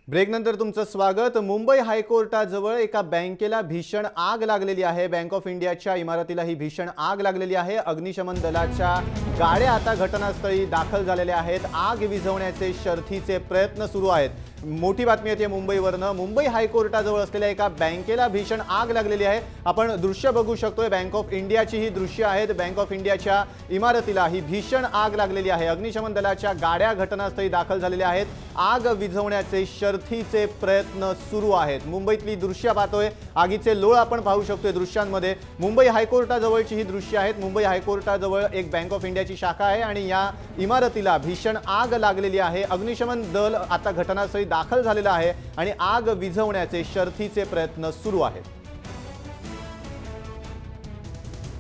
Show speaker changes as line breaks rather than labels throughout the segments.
ब्रेकनंतर तुमचं स्वागत। मुंबई हायकोर्टाजवळ एका बँकेला भीषण आग लागलेली आहे। बँक ऑफ इंडियाच्या इमारतीला ही भीषण आग लागलेली आहे। अग्निशमन दलाच्या गाड्या आता घटनास्थळी दाखल झालेल्या आहेत। आग विझवण्याचे शर्थीचे प्रयत्न सुरू आहेत। मोठी बातमी येते मुंबईवरनं। मुंबई हायकोर्टाजवळ असलेल्या एका बँकेला भीषण आग लागलेली आहे। आपण दृश्य बघू शकतोय। बँक ऑफ इंडियाची ही दृश्य आहेत। बँक ऑफ इंडियाच्या इमारतीला ही भीषण आग लागलेली आहे। अग्निशमन दलाच्या गाड्या घटनास्थळी दाखल झालेल्या आहेत। आग विझवण्याचे शर्थीचे प्रयत्न सुरू आहेत। मुंबईतली दृश्य पाहतोय। आगीचे लोळ आपण पाहू शकतोय दृश्यांमध्ये। मुंबई हायकोर्टाजवळची ही दृश्य आहेत। मुंबई हायकोर्टाजवळ एक बँक ऑफ इंडियाची शाखा आहे आणि या इमारतीला भीषण आग लागलेली आहे। अग्निशमन दल आता घटनास्थळी दाखल झालेला आहे आणि आग विझवण्याचे शर्थीचे प्रयत्न सुरू आहेत।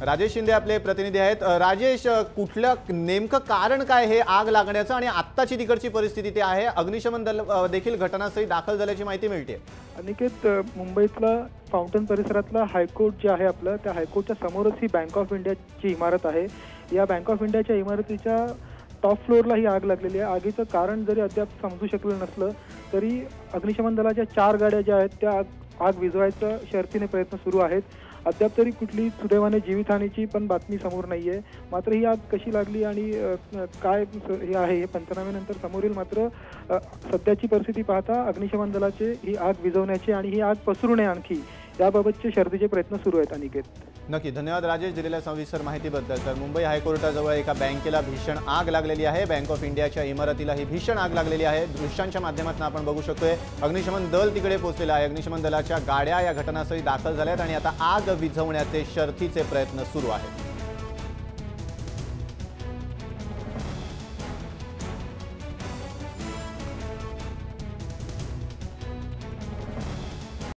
राजेश शिंदे आपले प्रतिनिधी आहेत। राजेश, कुठलं नेमकं कारण काय हे आग लागण्याचं आणि आत्ताची तिकडची परिस्थिती ते आहे? अग्निशमन दल देखील घटनास्थळी दाखल झाल्याची माहिती मिळते।
अनिकेत, मुंबईतला फाउंटन परिसरातला हायकोर्ट जे आहे आपलं, त्या हायकोर्टच्या समोरच ही बँक ऑफ इंडियाची इमारत आहे। या बँक ऑफ इंडियाच्या इमारतीच्या टॉप फ्लोअरला ही आग लागलेली आहे। आगीचं कारण जरी अद्याप समजू शकलं नसलं तरी अग्निशमन दलाच्या 4 गाड्या ज्या आहेत त्या आग विझवायचा शर्थीने प्रयत्न सुरू आहेत। अद्याप तरी कुठली सुदैवाने जीवितहानीची पण बातमी समोर नाहीये। मात्र ही आग कशी लागली आणि काय हे आहे हे पंचनाम्यानंतर समोर येईल। मात्र सध्याची परिस्थिती पाहता अग्निशमन दलाचे ही आग विझवण्याची आणि ही आग पसरू नये आणखी याबाबतचे शर्थीचे प्रयत्न सुरू आहेत। अनिकेत,
नक्की धन्यवाद राजेश दिलेल्या सविस्तर माहितीबद्दल। तर मुंबई हायकोर्टाजवळ एका बँकेला भीषण आग लागलेली आहे। बँक ऑफ इंडियाच्या इमारतीला ही भीषण आग लागलेली आहे। दृश्यांच्या माध्यमातून आपण बघू शकतोय अग्निशमन दल तिकडे पोहोचलेलं आहे। अग्निशमन दलाच्या गाड्या या घटनास्थळी दाखल झाल्यात आणि आता आग विझवण्याचे शर्थीचे प्रयत्न सुरू आहेत।